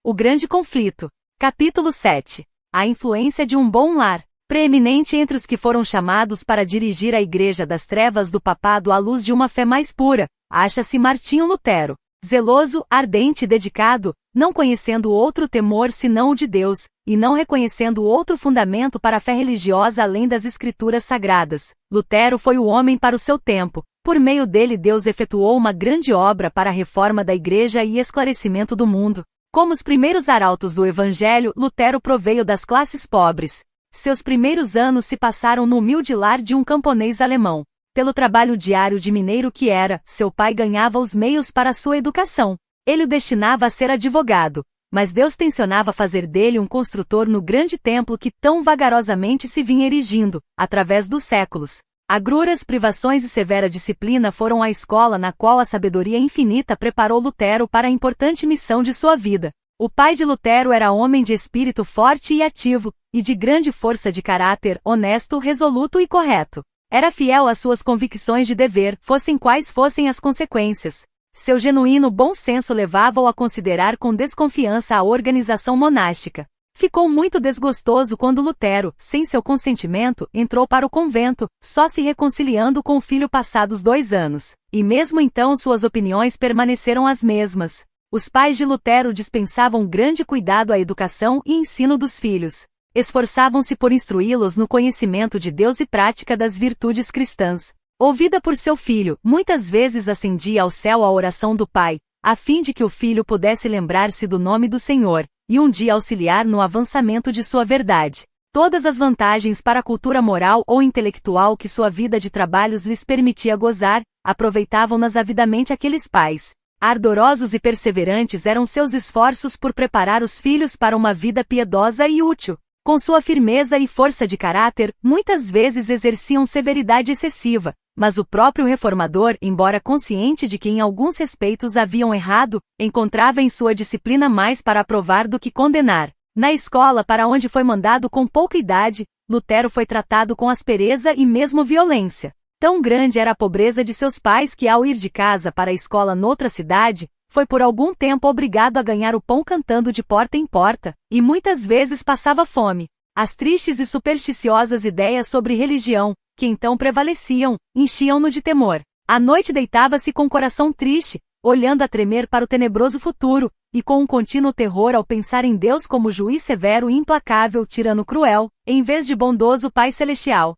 O grande conflito. Capítulo 7. A influência de um bom lar. Preeminente entre os que foram chamados para dirigir a Igreja das Trevas do Papado à luz de uma fé mais pura, acha-se Martinho Lutero. Zeloso, ardente e dedicado, não conhecendo outro temor senão o de Deus, e não reconhecendo outro fundamento para a fé religiosa além das Escrituras Sagradas, Lutero foi o homem para o seu tempo. Por meio dele Deus efetuou uma grande obra para a reforma da Igreja e esclarecimento do mundo. Como os primeiros arautos do Evangelho, Lutero proveio das classes pobres. Seus primeiros anos se passaram no humilde lar de um camponês alemão. Pelo trabalho diário de mineiro que era, seu pai ganhava os meios para sua educação. Ele o destinava a ser advogado, mas Deus tencionava fazer dele um construtor no grande templo que tão vagarosamente se vinha erigindo, através dos séculos. Agruras, privações e severa disciplina foram a escola na qual a sabedoria infinita preparou Lutero para a importante missão de sua vida. O pai de Lutero era homem de espírito forte e ativo, e de grande força de caráter, honesto, resoluto e correto. Era fiel às suas convicções de dever, fossem quais fossem as consequências. Seu genuíno bom senso levava-o a considerar com desconfiança a organização monástica. Ficou muito desgostoso quando Lutero, sem seu consentimento, entrou para o convento, só se reconciliando com o filho passados 2 anos. E mesmo então suas opiniões permaneceram as mesmas. Os pais de Lutero dispensavam grande cuidado à educação e ensino dos filhos. Esforçavam-se por instruí-los no conhecimento de Deus e prática das virtudes cristãs. Ouvida por seu filho, muitas vezes acendia ao céu a oração do pai, a fim de que o filho pudesse lembrar-se do nome do Senhor, e um dia auxiliar no avançamento de sua verdade. Todas as vantagens para a cultura moral ou intelectual que sua vida de trabalhos lhes permitia gozar, aproveitavam-nas avidamente aqueles pais. Ardorosos e perseverantes eram seus esforços por preparar os filhos para uma vida piedosa e útil. Com sua firmeza e força de caráter, muitas vezes exerciam severidade excessiva, mas o próprio reformador, embora consciente de que em alguns respeitos haviam errado, encontrava em sua disciplina mais para aprovar do que condenar. Na escola para onde foi mandado com pouca idade, Lutero foi tratado com aspereza e mesmo violência. Tão grande era a pobreza de seus pais que, ao ir de casa para a escola noutra cidade, foi por algum tempo obrigado a ganhar o pão cantando de porta em porta, e muitas vezes passava fome. As tristes e supersticiosas ideias sobre religião, que então prevaleciam, enchiam-no de temor. À noite deitava-se com o coração triste, olhando a tremer para o tenebroso futuro, e com um contínuo terror ao pensar em Deus como juiz severo e implacável, tirano cruel, em vez de bondoso Pai Celestial.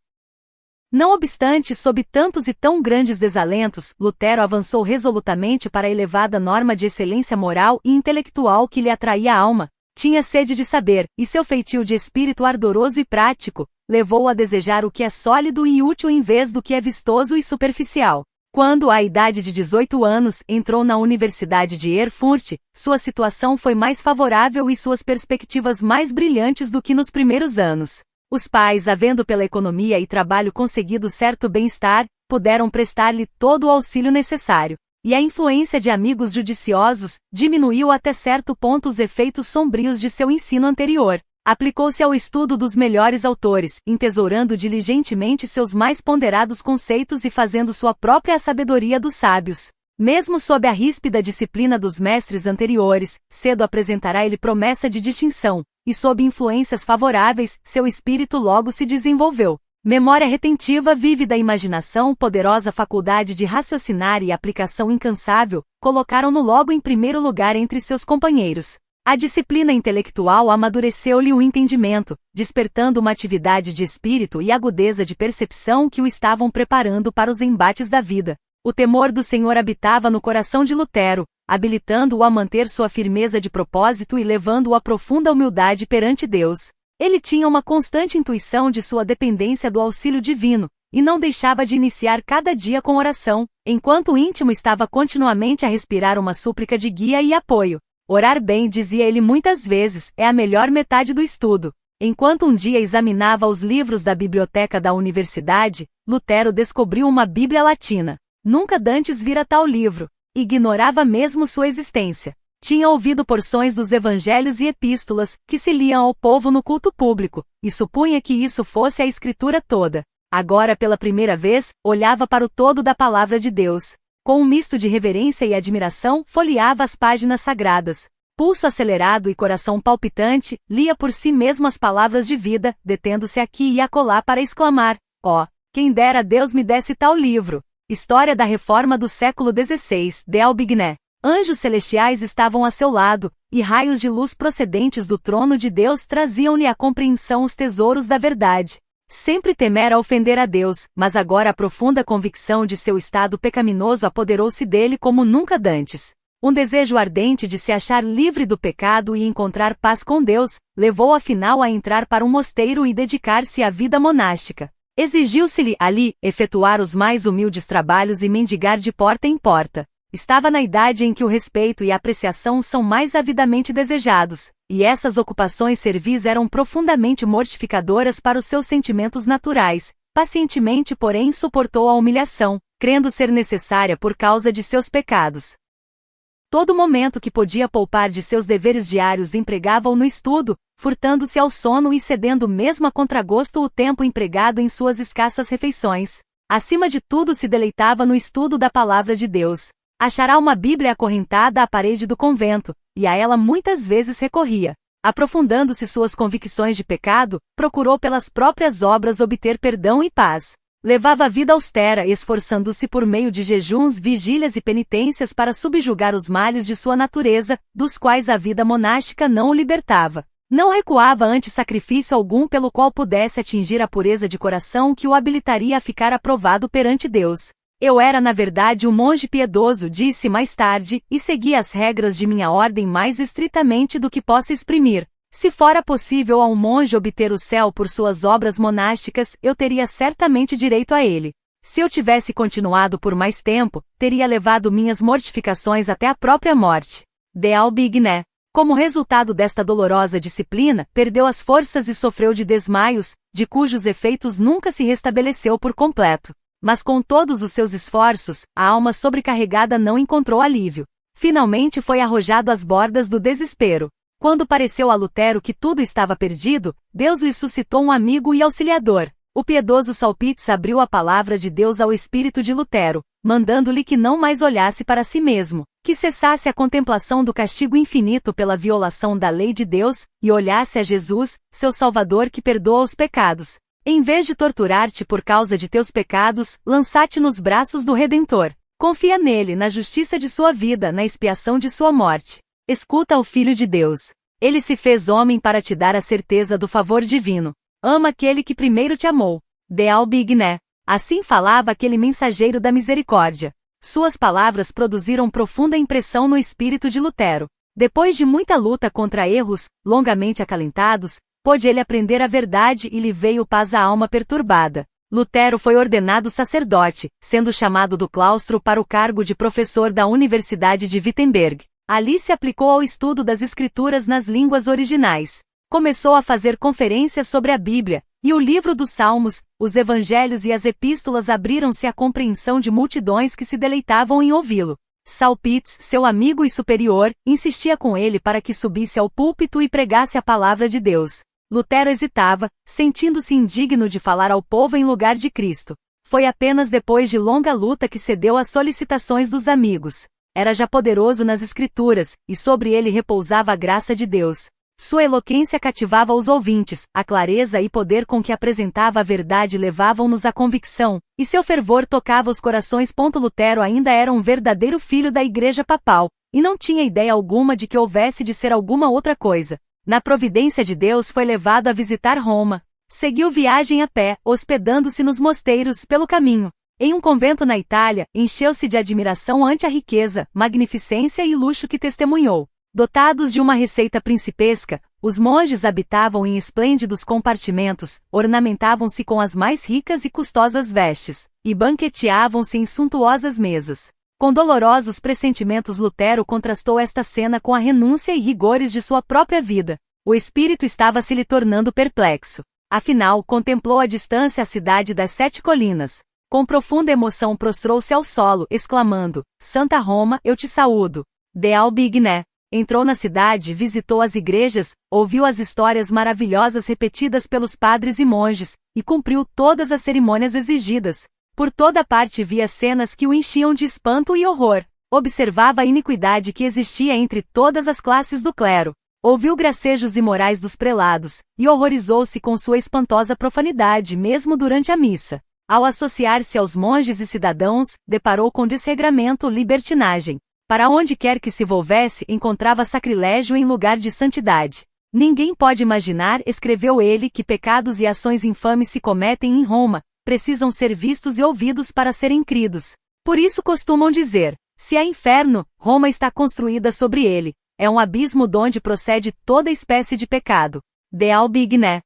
Não obstante, sob tantos e tão grandes desalentos, Lutero avançou resolutamente para a elevada norma de excelência moral e intelectual que lhe atraía a alma. Tinha sede de saber, e seu feitio de espírito ardoroso e prático, levou-o a desejar o que é sólido e útil em vez do que é vistoso e superficial. Quando, à idade de 18 anos, entrou na Universidade de Erfurt, sua situação foi mais favorável e suas perspectivas mais brilhantes do que nos primeiros anos. Os pais, havendo pela economia e trabalho conseguido certo bem-estar, puderam prestar-lhe todo o auxílio necessário, e a influência de amigos judiciosos diminuiu até certo ponto os efeitos sombrios de seu ensino anterior. Aplicou-se ao estudo dos melhores autores, entesourando diligentemente seus mais ponderados conceitos e fazendo sua própria sabedoria dos sábios. Mesmo sob a ríspida disciplina dos mestres anteriores, cedo apresentará ele promessa de distinção, e sob influências favoráveis, seu espírito logo se desenvolveu. Memória retentiva vívida, imaginação, poderosa faculdade de raciocinar e aplicação incansável, colocaram-no logo em primeiro lugar entre seus companheiros. A disciplina intelectual amadureceu-lhe o entendimento, despertando uma atividade de espírito e agudeza de percepção que o estavam preparando para os embates da vida. O temor do Senhor habitava no coração de Lutero, habilitando-o a manter sua firmeza de propósito e levando-o a profunda humildade perante Deus. Ele tinha uma constante intuição de sua dependência do auxílio divino, e não deixava de iniciar cada dia com oração, enquanto o íntimo estava continuamente a respirar uma súplica de guia e apoio. Orar bem, dizia ele muitas vezes, é a melhor metade do estudo. Enquanto um dia examinava os livros da biblioteca da universidade, Lutero descobriu uma Bíblia latina. Nunca dantes vira tal livro. Ignorava mesmo sua existência. Tinha ouvido porções dos evangelhos e epístolas, que se liam ao povo no culto público, e supunha que isso fosse a escritura toda. Agora, pela primeira vez, olhava para o todo da palavra de Deus. Com um misto de reverência e admiração, folheava as páginas sagradas. Pulso acelerado e coração palpitante, lia por si mesmo as palavras de vida, detendo-se aqui e acolá para exclamar: "Oh, quem dera Deus me desse tal livro!" História da Reforma do século XVI, de Aubigné. Anjos celestiais estavam a seu lado, e raios de luz procedentes do trono de Deus traziam-lhe à compreensão os tesouros da verdade. Sempre temera ofender a Deus, mas agora a profunda convicção de seu estado pecaminoso apoderou-se dele como nunca dantes. Um desejo ardente de se achar livre do pecado e encontrar paz com Deus, levou afinal a entrar para um mosteiro e dedicar-se à vida monástica. Exigiu-se-lhe, ali, efetuar os mais humildes trabalhos e mendigar de porta em porta. Estava na idade em que o respeito e a apreciação são mais avidamente desejados, e essas ocupações servis eram profundamente mortificadoras para os seus sentimentos naturais. Pacientemente, porém, suportou a humilhação, crendo ser necessária por causa de seus pecados. Todo momento que podia poupar de seus deveres diários empregava-o no estudo, furtando-se ao sono e cedendo mesmo a contragosto o tempo empregado em suas escassas refeições. Acima de tudo se deleitava no estudo da palavra de Deus. Achará uma Bíblia acorrentada à parede do convento, e a ela muitas vezes recorria. Aprofundando-se suas convicções de pecado, procurou pelas próprias obras obter perdão e paz. Levava a vida austera, esforçando-se por meio de jejuns, vigílias e penitências para subjugar os males de sua natureza, dos quais a vida monástica não o libertava. Não recuava ante sacrifício algum pelo qual pudesse atingir a pureza de coração que o habilitaria a ficar aprovado perante Deus. Eu era na verdade um monge piedoso, disse mais tarde, e seguia as regras de minha ordem mais estritamente do que possa exprimir. Se fora possível a um monge obter o céu por suas obras monásticas, eu teria certamente direito a ele. Se eu tivesse continuado por mais tempo, teria levado minhas mortificações até a própria morte. De Aubigné. Como resultado desta dolorosa disciplina, perdeu as forças e sofreu de desmaios, de cujos efeitos nunca se restabeleceu por completo. Mas com todos os seus esforços, a alma sobrecarregada não encontrou alívio. Finalmente foi arrojado às bordas do desespero. Quando pareceu a Lutero que tudo estava perdido, Deus lhe suscitou um amigo e auxiliador. O piedoso Salpitz abriu a palavra de Deus ao espírito de Lutero, mandando-lhe que não mais olhasse para si mesmo, que cessasse a contemplação do castigo infinito pela violação da lei de Deus, e olhasse a Jesus, seu Salvador que perdoa os pecados. Em vez de torturar-te por causa de teus pecados, lança-te nos braços do Redentor. Confia nele, na justiça de sua vida, na expiação de sua morte. Escuta o Filho de Deus. Ele se fez homem para te dar a certeza do favor divino. Ama aquele que primeiro te amou. De Aubigné. Assim falava aquele mensageiro da misericórdia. Suas palavras produziram profunda impressão no espírito de Lutero. Depois de muita luta contra erros, longamente acalentados, pôde ele aprender a verdade e lhe veio paz à alma perturbada. Lutero foi ordenado sacerdote, sendo chamado do claustro para o cargo de professor da Universidade de Wittenberg. Ali se aplicou ao estudo das Escrituras nas línguas originais. Começou a fazer conferências sobre a Bíblia, e o livro dos Salmos, os Evangelhos e as Epístolas abriram-se à compreensão de multidões que se deleitavam em ouvi-lo. Salpitz, seu amigo e superior, insistia com ele para que subisse ao púlpito e pregasse a palavra de Deus. Lutero hesitava, sentindo-se indigno de falar ao povo em lugar de Cristo. Foi apenas depois de longa luta que cedeu às solicitações dos amigos. Era já poderoso nas Escrituras, e sobre ele repousava a graça de Deus. Sua eloquência cativava os ouvintes, a clareza e poder com que apresentava a verdade levavam-nos à convicção, e seu fervor tocava os corações. Lutero ainda era um verdadeiro filho da Igreja Papal, e não tinha ideia alguma de que houvesse de ser alguma outra coisa. Na providência de Deus foi levado a visitar Roma. Seguiu viagem a pé, hospedando-se nos mosteiros pelo caminho. Em um convento na Itália, encheu-se de admiração ante a riqueza, magnificência e luxo que testemunhou. Dotados de uma receita principesca, os monges habitavam em esplêndidos compartimentos, ornamentavam-se com as mais ricas e custosas vestes, e banqueteavam-se em suntuosas mesas. Com dolorosos pressentimentos Lutero contrastou esta cena com a renúncia e rigores de sua própria vida. O espírito estava se lhe tornando perplexo. Afinal, contemplou à distância a cidade das 7 colinas. Com profunda emoção prostrou-se ao solo, exclamando: Santa Roma, eu te saúdo. De Aubigné. Entrou na cidade, visitou as igrejas, ouviu as histórias maravilhosas repetidas pelos padres e monges, e cumpriu todas as cerimônias exigidas. Por toda parte via cenas que o enchiam de espanto e horror. Observava a iniquidade que existia entre todas as classes do clero. Ouviu gracejos imorais dos prelados, e horrorizou-se com sua espantosa profanidade mesmo durante a missa. Ao associar-se aos monges e cidadãos, deparou com desregramento, libertinagem. Para onde quer que se volvesse, encontrava sacrilégio em lugar de santidade. Ninguém pode imaginar, escreveu ele, que pecados e ações infames se cometem em Roma, precisam ser vistos e ouvidos para serem cridos. Por isso costumam dizer, se há inferno, Roma está construída sobre ele. É um abismo donde procede toda espécie de pecado. De Albigné.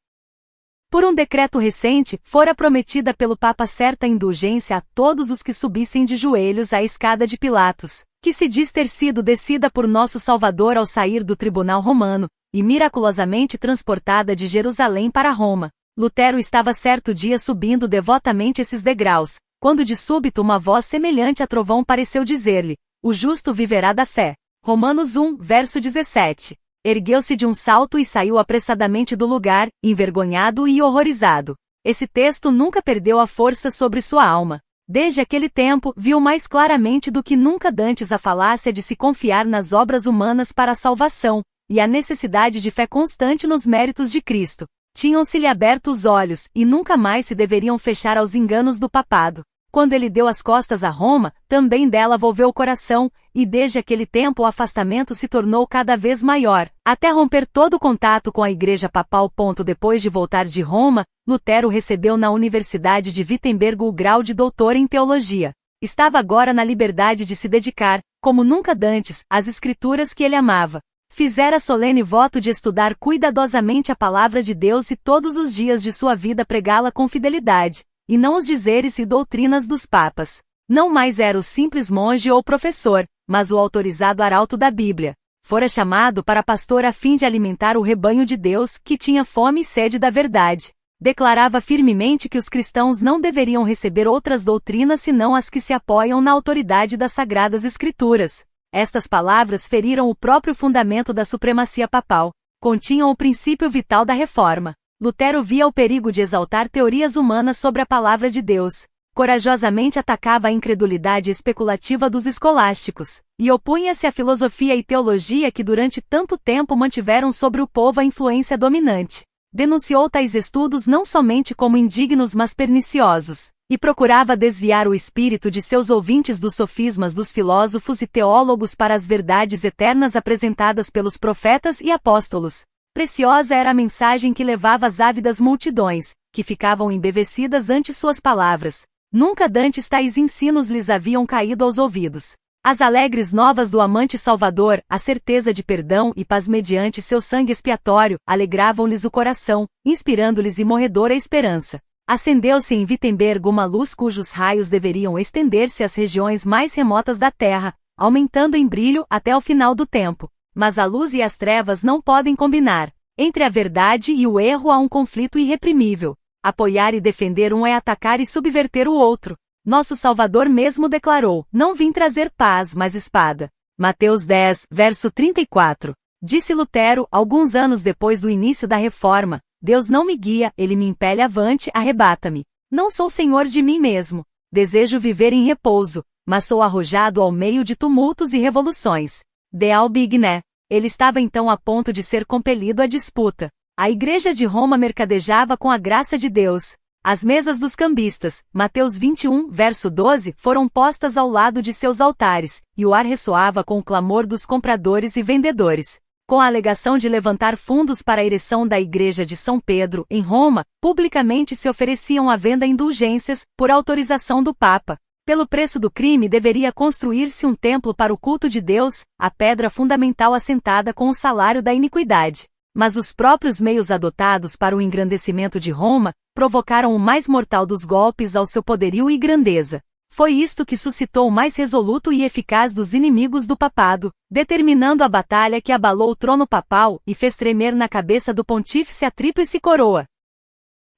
Por um decreto recente, fora prometida pelo Papa certa indulgência a todos os que subissem de joelhos à escada de Pilatos, que se diz ter sido descida por nosso Salvador ao sair do tribunal romano, e miraculosamente transportada de Jerusalém para Roma. Lutero estava certo dia subindo devotamente esses degraus, quando de súbito uma voz semelhante a trovão pareceu dizer-lhe, o justo viverá da fé. Romanos 1, verso 17. Ergueu-se de um salto e saiu apressadamente do lugar, envergonhado e horrorizado. Esse texto nunca perdeu a força sobre sua alma. Desde aquele tempo, viu mais claramente do que nunca dantes a falácia de se confiar nas obras humanas para a salvação, e a necessidade de fé constante nos méritos de Cristo. Tinham-se-lhe aberto os olhos, e nunca mais se deveriam fechar aos enganos do papado. Quando ele deu as costas a Roma, também dela volveu o coração, e desde aquele tempo o afastamento se tornou cada vez maior, até romper todo o contato com a Igreja Papal. Depois de voltar de Roma, Lutero recebeu na Universidade de Wittenberg o grau de doutor em teologia. Estava agora na liberdade de se dedicar, como nunca dantes, às escrituras que ele amava. Fizera solene voto de estudar cuidadosamente a palavra de Deus e todos os dias de sua vida pregá-la com fidelidade, e não os dizeres e doutrinas dos papas. Não mais era o simples monge ou professor, mas o autorizado arauto da Bíblia. Fora chamado para pastor a fim de alimentar o rebanho de Deus, que tinha fome e sede da verdade. Declarava firmemente que os cristãos não deveriam receber outras doutrinas senão as que se apoiam na autoridade das Sagradas Escrituras. Estas palavras feriram o próprio fundamento da supremacia papal. Continham o princípio vital da reforma. Lutero via o perigo de exaltar teorias humanas sobre a palavra de Deus. Corajosamente atacava a incredulidade especulativa dos escolásticos, e opunha-se à filosofia e teologia que durante tanto tempo mantiveram sobre o povo a influência dominante. Denunciou tais estudos não somente como indignos mas perniciosos, e procurava desviar o espírito de seus ouvintes dos sofismas dos filósofos e teólogos para as verdades eternas apresentadas pelos profetas e apóstolos. Preciosa era a mensagem que levava às ávidas multidões, que ficavam embevecidas ante suas palavras. Nunca dantes tais ensinos lhes haviam caído aos ouvidos. As alegres novas do amante Salvador, a certeza de perdão e paz mediante seu sangue expiatório, alegravam-lhes o coração, inspirando-lhes imorredora esperança. Acendeu-se em Wittenberg uma luz cujos raios deveriam estender-se às regiões mais remotas da terra, aumentando em brilho até o final do tempo. Mas a luz e as trevas não podem combinar. Entre a verdade e o erro há um conflito irreprimível. Apoiar e defender um é atacar e subverter o outro. Nosso Salvador mesmo declarou, não vim trazer paz, mas espada. Mateus 10, verso 34. Disse Lutero, alguns anos depois do início da Reforma, Deus não me guia, ele me impele avante, arrebata-me. Não sou senhor de mim mesmo. Desejo viver em repouso, mas sou arrojado ao meio de tumultos e revoluções. De Albigné. Ele estava então a ponto de ser compelido à disputa. A Igreja de Roma mercadejava com a graça de Deus. As mesas dos cambistas, Mateus 21, verso 12, foram postas ao lado de seus altares, e o ar ressoava com o clamor dos compradores e vendedores. Com a alegação de levantar fundos para a ereção da Igreja de São Pedro, em Roma, publicamente se ofereciam à venda indulgências, por autorização do Papa. Pelo preço do crime deveria construir-se um templo para o culto de Deus, a pedra fundamental assentada com o salário da iniquidade. Mas os próprios meios adotados para o engrandecimento de Roma, provocaram o mais mortal dos golpes ao seu poderio e grandeza. Foi isto que suscitou o mais resoluto e eficaz dos inimigos do papado, determinando a batalha que abalou o trono papal e fez tremer na cabeça do pontífice a tríplice coroa.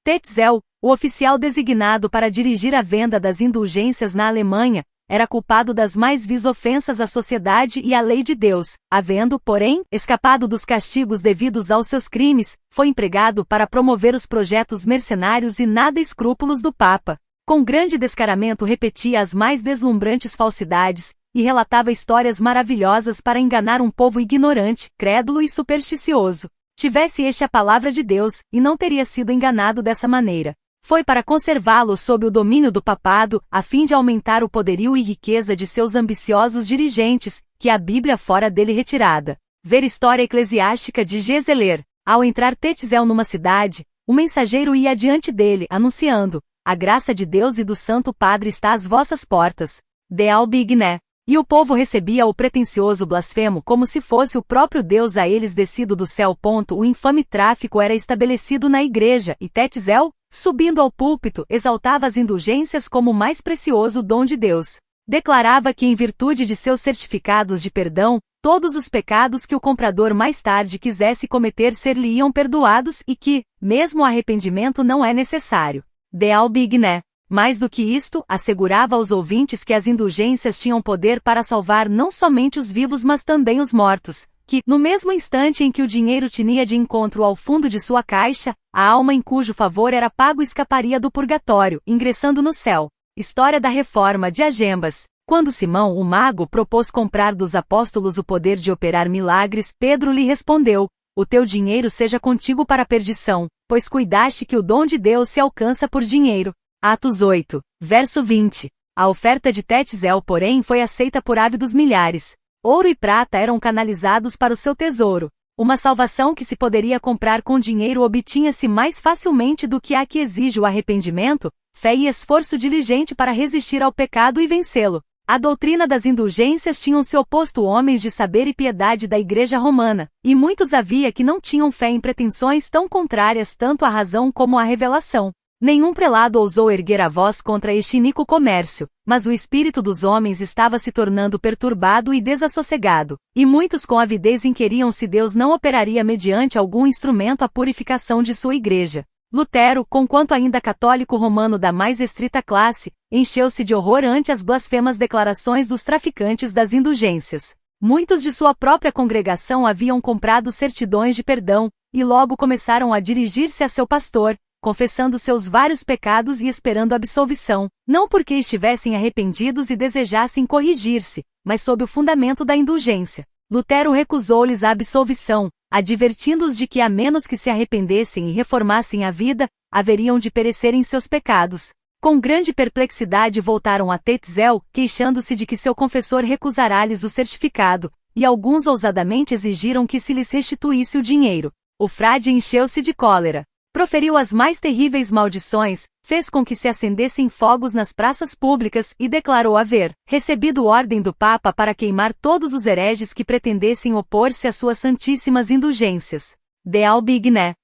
Tetzel, o oficial designado para dirigir a venda das indulgências na Alemanha, era culpado das mais vis ofensas à sociedade e à lei de Deus, havendo, porém, escapado dos castigos devidos aos seus crimes, foi empregado para promover os projetos mercenários e nada escrúpulos do Papa. Com grande descaramento repetia as mais deslumbrantes falsidades, e relatava histórias maravilhosas para enganar um povo ignorante, crédulo e supersticioso. Tivesse este a palavra de Deus, e não teria sido enganado dessa maneira. Foi para conservá-lo sob o domínio do papado, a fim de aumentar o poderio e riqueza de seus ambiciosos dirigentes, que a Bíblia fora dele retirada. Ver História Eclesiástica de Gezeler. Ao entrar Tetzel numa cidade, o mensageiro ia adiante dele, anunciando: a graça de Deus e do Santo Padre está às vossas portas. De Albigné. E o povo recebia o pretensioso blasfemo como se fosse o próprio Deus a eles descido do céu. O infame tráfico era estabelecido na igreja, e Tetzel, subindo ao púlpito, exaltava as indulgências como o mais precioso dom de Deus. Declarava que, em virtude de seus certificados de perdão, todos os pecados que o comprador mais tarde quisesse cometer ser-lhe-iam perdoados e que, mesmo o arrependimento não é necessário. De Albigné. Mais do que isto, assegurava aos ouvintes que as indulgências tinham poder para salvar não somente os vivos mas também os mortos, que, no mesmo instante em que o dinheiro tinha de encontro ao fundo de sua caixa, a alma em cujo favor era pago escaparia do purgatório, ingressando no céu. História da Reforma de Agembas. Quando Simão, o mago, propôs comprar dos apóstolos o poder de operar milagres, Pedro lhe respondeu: o teu dinheiro seja contigo para a perdição, pois cuidaste que o dom de Deus se alcança por dinheiro. Atos 8, verso 20. A oferta de Tetzel, porém, foi aceita por ávidos milhares. Ouro e prata eram canalizados para o seu tesouro. Uma salvação que se poderia comprar com dinheiro obtinha-se mais facilmente do que a que exige o arrependimento, fé e esforço diligente para resistir ao pecado e vencê-lo. A doutrina das indulgências tinham se oposto homens de saber e piedade da Igreja Romana, e muitos havia que não tinham fé em pretensões tão contrárias tanto à razão como à revelação. Nenhum prelado ousou erguer a voz contra este iníquo comércio, mas o espírito dos homens estava se tornando perturbado e desassossegado, e muitos com avidez inquiriam se Deus não operaria mediante algum instrumento a purificação de sua igreja. Lutero, conquanto ainda católico romano da mais estrita classe, encheu-se de horror ante as blasfemas declarações dos traficantes das indulgências. Muitos de sua própria congregação haviam comprado certidões de perdão, e logo começaram a dirigir-se a seu pastor, confessando seus vários pecados e esperando absolvição, não porque estivessem arrependidos e desejassem corrigir-se, mas sob o fundamento da indulgência. Lutero recusou-lhes a absolvição, advertindo-os de que a menos que se arrependessem e reformassem a vida, haveriam de perecer em seus pecados. Com grande perplexidade voltaram a Tetzel, queixando-se de que seu confessor recusará-lhes o certificado, e alguns ousadamente exigiram que se lhes restituísse o dinheiro. O frade encheu-se de cólera. Proferiu as mais terríveis maldições, fez com que se acendessem fogos nas praças públicas e declarou haver recebido ordem do Papa para queimar todos os hereges que pretendessem opor-se às suas santíssimas indulgências. De Albigné.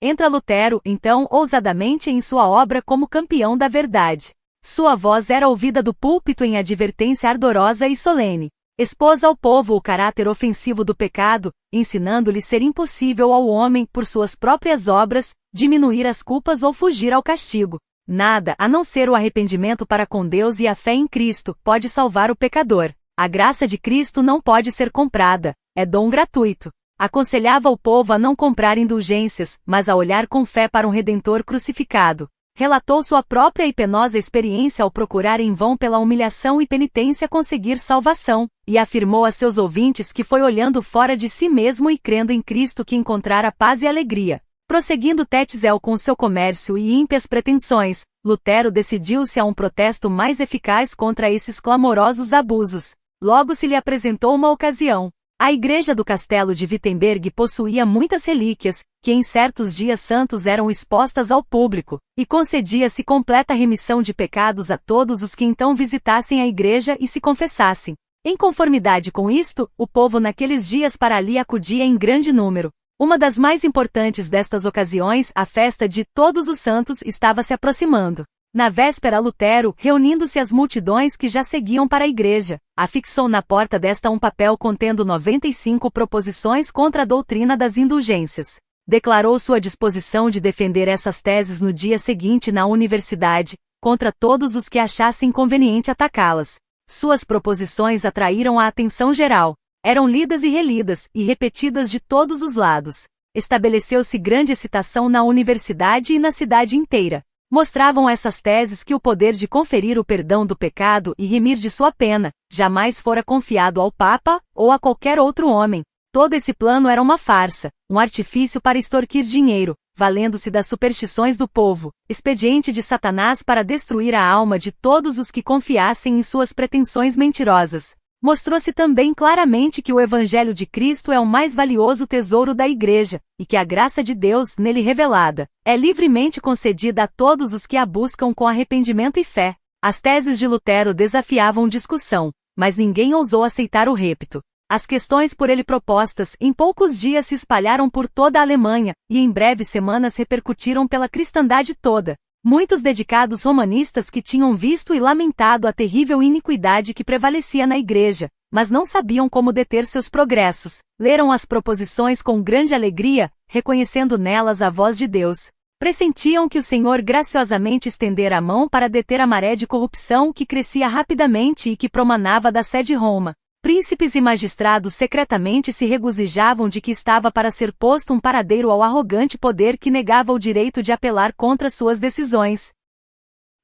Entra Lutero, então, ousadamente em sua obra como campeão da verdade. Sua voz era ouvida do púlpito em advertência ardorosa e solene. Expôs ao povo o caráter ofensivo do pecado, ensinando-lhe ser impossível ao homem, por suas próprias obras, diminuir as culpas ou fugir ao castigo. Nada, a não ser o arrependimento para com Deus e a fé em Cristo, pode salvar o pecador. A graça de Cristo não pode ser comprada, é dom gratuito. Aconselhava o povo a não comprar indulgências, mas a olhar com fé para um Redentor crucificado. Relatou sua própria e penosa experiência ao procurar em vão pela humilhação e penitência conseguir salvação, e afirmou a seus ouvintes que foi olhando fora de si mesmo e crendo em Cristo que encontrara paz e alegria. Prosseguindo Tetzel com seu comércio e ímpias pretensões, Lutero decidiu-se a um protesto mais eficaz contra esses clamorosos abusos. Logo se lhe apresentou uma ocasião. A igreja do castelo de Wittenberg possuía muitas relíquias, que em certos dias santos eram expostas ao público, e concedia-se completa remissão de pecados a todos os que então visitassem a igreja e se confessassem. Em conformidade com isto, o povo naqueles dias para ali acudia em grande número. Uma das mais importantes destas ocasiões, a festa de Todos os Santos, estava se aproximando. Na véspera Lutero, reunindo-se as multidões que já seguiam para a igreja, afixou na porta desta um papel contendo 95 proposições contra a doutrina das indulgências. Declarou sua disposição de defender essas teses no dia seguinte na universidade, contra todos os que achassem conveniente atacá-las. Suas proposições atraíram a atenção geral. Eram lidas e relidas, e repetidas de todos os lados. Estabeleceu-se grande excitação na universidade e na cidade inteira. Mostravam essas teses que o poder de conferir o perdão do pecado e remir de sua pena jamais fora confiado ao Papa ou a qualquer outro homem. Todo esse plano era uma farsa, um artifício para extorquir dinheiro, valendo-se das superstições do povo, expediente de Satanás para destruir a alma de todos os que confiassem em suas pretensões mentirosas. Mostrou-se também claramente que o Evangelho de Cristo é o mais valioso tesouro da Igreja, e que a graça de Deus, nele revelada, é livremente concedida a todos os que a buscam com arrependimento e fé. As teses de Lutero desafiavam discussão, mas ninguém ousou aceitar o repto. As questões por ele propostas em poucos dias se espalharam por toda a Alemanha, e em breves semanas repercutiram pela cristandade toda. Muitos dedicados romanistas que tinham visto e lamentado a terrível iniquidade que prevalecia na Igreja, mas não sabiam como deter seus progressos, leram as proposições com grande alegria, reconhecendo nelas a voz de Deus. Pressentiam que o Senhor graciosamente estendera a mão para deter a maré de corrupção que crescia rapidamente e que promanava da sé de Roma. Príncipes e magistrados secretamente se regozijavam de que estava para ser posto um paradeiro ao arrogante poder que negava o direito de apelar contra suas decisões.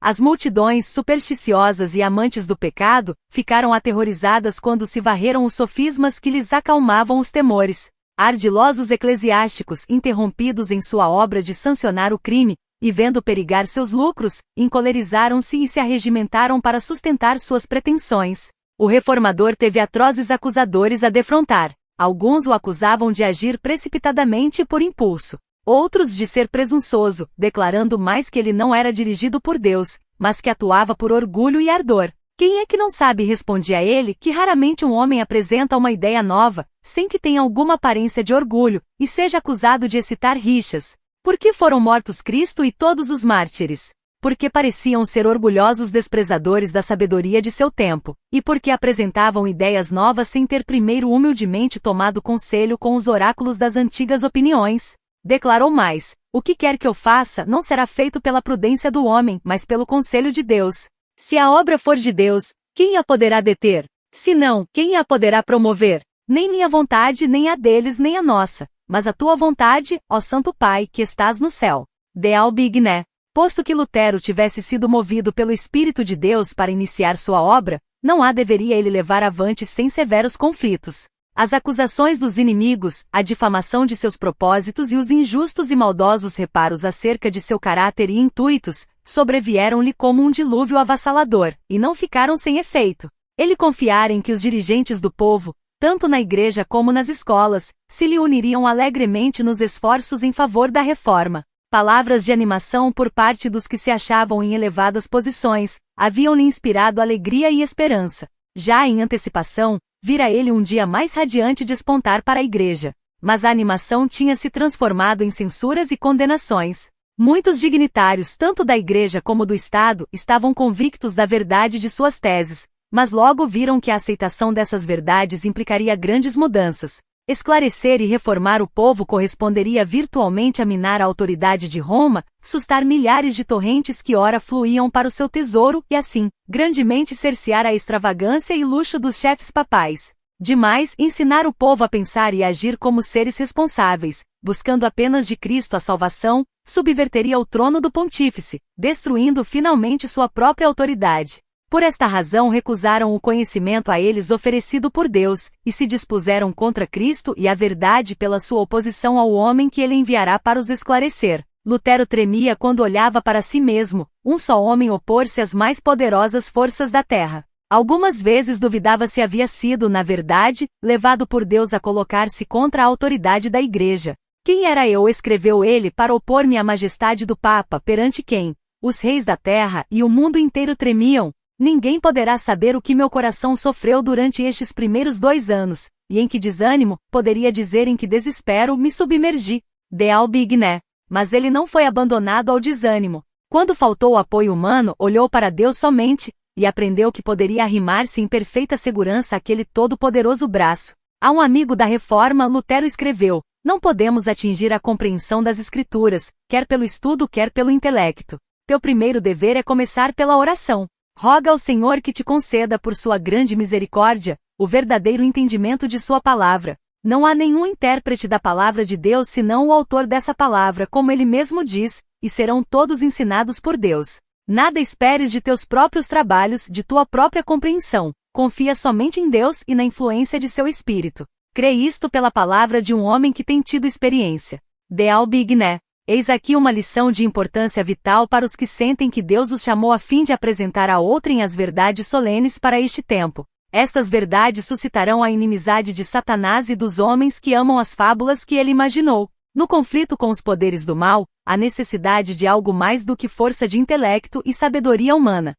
As multidões supersticiosas e amantes do pecado ficaram aterrorizadas quando se varreram os sofismas que lhes acalmavam os temores. Ardilosos eclesiásticos, interrompidos em sua obra de sancionar o crime, e vendo perigar seus lucros, encolerizaram-se e se arregimentaram para sustentar suas pretensões. O reformador teve atrozes acusadores a defrontar. Alguns o acusavam de agir precipitadamente e por impulso. Outros de ser presunçoso, declarando mais que ele não era dirigido por Deus, mas que atuava por orgulho e ardor. Quem é que não sabe, respondia ele, que raramente um homem apresenta uma ideia nova, sem que tenha alguma aparência de orgulho, e seja acusado de excitar rixas. Por que foram mortos Cristo e todos os mártires? Porque pareciam ser orgulhosos desprezadores da sabedoria de seu tempo, e porque apresentavam ideias novas sem ter primeiro humildemente tomado conselho com os oráculos das antigas opiniões. Declarou mais: o que quer que eu faça não será feito pela prudência do homem, mas pelo conselho de Deus. Se a obra for de Deus, quem a poderá deter? Se não, quem a poderá promover? Nem minha vontade, nem a deles, nem a nossa, mas a tua vontade, ó Santo Pai, que estás no céu. De Albigné. Posto que Lutero tivesse sido movido pelo Espírito de Deus para iniciar sua obra, não a deveria ele levar avante sem severos conflitos. As acusações dos inimigos, a difamação de seus propósitos e os injustos e maldosos reparos acerca de seu caráter e intuitos, sobrevieram-lhe como um dilúvio avassalador, e não ficaram sem efeito. Ele confiara em que os dirigentes do povo, tanto na igreja como nas escolas, se lhe uniriam alegremente nos esforços em favor da reforma. Palavras de animação por parte dos que se achavam em elevadas posições, haviam-lhe inspirado alegria e esperança. Já em antecipação, vira ele um dia mais radiante despontar para a igreja. Mas a animação tinha se transformado em censuras e condenações. Muitos dignitários, tanto da igreja como do Estado, estavam convictos da verdade de suas teses, mas logo viram que a aceitação dessas verdades implicaria grandes mudanças. Esclarecer e reformar o povo corresponderia virtualmente a minar a autoridade de Roma, sustar milhares de torrentes que ora fluíam para o seu tesouro e assim, grandemente cercear a extravagância e luxo dos chefes papais. Demais, ensinar o povo a pensar e agir como seres responsáveis, buscando apenas de Cristo a salvação, subverteria o trono do pontífice, destruindo finalmente sua própria autoridade. Por esta razão recusaram o conhecimento a eles oferecido por Deus, e se dispuseram contra Cristo e a verdade pela sua oposição ao homem que ele enviará para os esclarecer. Lutero tremia quando olhava para si mesmo, um só homem opor-se às mais poderosas forças da terra. Algumas vezes duvidava se havia sido, na verdade, levado por Deus a colocar-se contra a autoridade da Igreja. Quem era eu, escreveu ele, para opor-me à majestade do Papa, perante quem os reis da terra e o mundo inteiro tremiam? Ninguém poderá saber o que meu coração sofreu durante estes primeiros 2 anos, e em que desânimo, poderia dizer em que desespero, me submergi. De Albigné. Mas ele não foi abandonado ao desânimo. Quando faltou o apoio humano, olhou para Deus somente, e aprendeu que poderia arrimar-se em perfeita segurança àquele todo-poderoso braço. A um amigo da Reforma, Lutero escreveu: não podemos atingir a compreensão das Escrituras, quer pelo estudo, quer pelo intelecto. Teu primeiro dever é começar pela oração. Roga ao Senhor que te conceda por sua grande misericórdia, o verdadeiro entendimento de sua palavra. Não há nenhum intérprete da palavra de Deus senão o autor dessa palavra, como ele mesmo diz, e serão todos ensinados por Deus. Nada esperes de teus próprios trabalhos, de tua própria compreensão. Confia somente em Deus e na influência de seu Espírito. Crê isto pela palavra de um homem que tem tido experiência. Dale Bigney. Eis aqui uma lição de importância vital para os que sentem que Deus os chamou a fim de apresentar a outrem as verdades solenes para este tempo. Estas verdades suscitarão a inimizade de Satanás e dos homens que amam as fábulas que ele imaginou. No conflito com os poderes do mal, há necessidade de algo mais do que força de intelecto e sabedoria humana.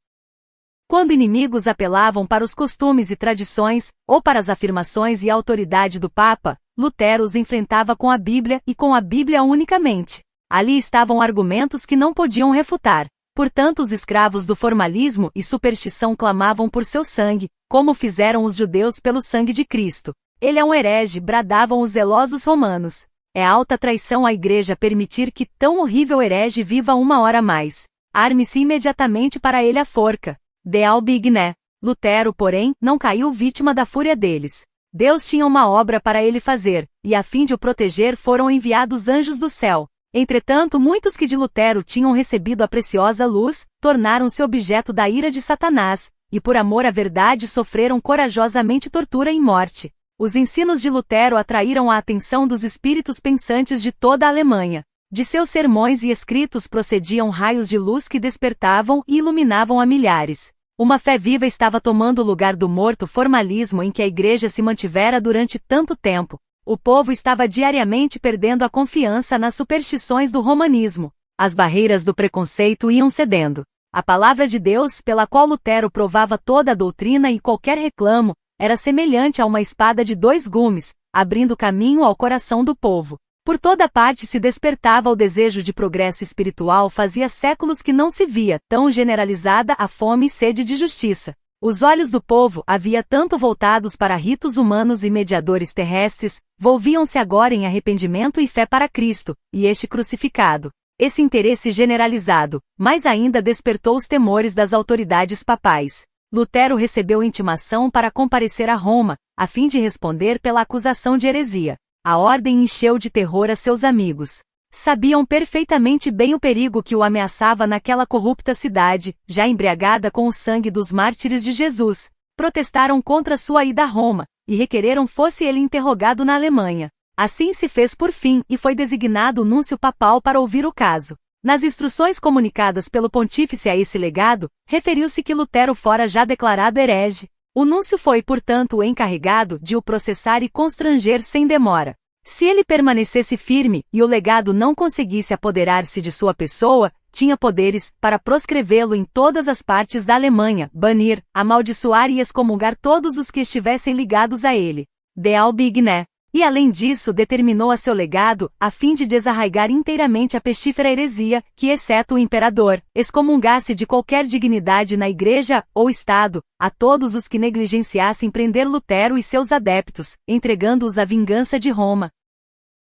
Quando inimigos apelavam para os costumes e tradições, ou para as afirmações e autoridade do Papa, Lutero os enfrentava com a Bíblia e com a Bíblia unicamente. Ali estavam argumentos que não podiam refutar. Portanto, os escravos do formalismo e superstição clamavam por seu sangue, como fizeram os judeus pelo sangue de Cristo. Ele é um herege, bradavam os zelosos romanos. É alta traição à Igreja permitir que tão horrível herege viva uma hora mais. Arme-se imediatamente para ele a forca. Dale Bigney. Lutero, porém, não caiu vítima da fúria deles. Deus tinha uma obra para ele fazer, e a fim de o proteger foram enviados anjos do céu. Entretanto, muitos que de Lutero tinham recebido a preciosa luz, tornaram-se objeto da ira de Satanás, e por amor à verdade sofreram corajosamente tortura e morte. Os ensinos de Lutero atraíram a atenção dos espíritos pensantes de toda a Alemanha. De seus sermões e escritos procediam raios de luz que despertavam e iluminavam a milhares. Uma fé viva estava tomando o lugar do morto formalismo em que a Igreja se mantivera durante tanto tempo. O povo estava diariamente perdendo a confiança nas superstições do romanismo. As barreiras do preconceito iam cedendo. A palavra de Deus, pela qual Lutero provava toda a doutrina e qualquer reclamo, era semelhante a uma espada de 2 gumes, abrindo caminho ao coração do povo. Por toda parte se despertava o desejo de progresso espiritual, fazia séculos que não se via tão generalizada a fome e sede de justiça. Os olhos do povo, havia tanto voltados para ritos humanos e mediadores terrestres, volviam-se agora em arrependimento e fé para Cristo, e este crucificado. Esse interesse generalizado, mais ainda despertou os temores das autoridades papais. Lutero recebeu intimação para comparecer a Roma, a fim de responder pela acusação de heresia. A ordem encheu de terror a seus amigos. Sabiam perfeitamente bem o perigo que o ameaçava naquela corrupta cidade, já embriagada com o sangue dos mártires de Jesus. Protestaram contra sua ida a Roma, e requereram fosse ele interrogado na Alemanha. Assim se fez por fim, e foi designado o núncio papal para ouvir o caso. Nas instruções comunicadas pelo pontífice a esse legado, referiu-se que Lutero fora já declarado herege. O núncio foi, portanto, o encarregado de o processar e constranger sem demora. Se ele permanecesse firme, e o legado não conseguisse apoderar-se de sua pessoa, tinha poderes para proscrevê-lo em todas as partes da Alemanha, banir, amaldiçoar e excomungar todos os que estivessem ligados a ele. Dale Bigney. E além disso determinou a seu legado, a fim de desarraigar inteiramente a pestífera heresia, que exceto o imperador, excomungasse de qualquer dignidade na Igreja ou Estado, a todos os que negligenciassem prender Lutero e seus adeptos, entregando-os à vingança de Roma.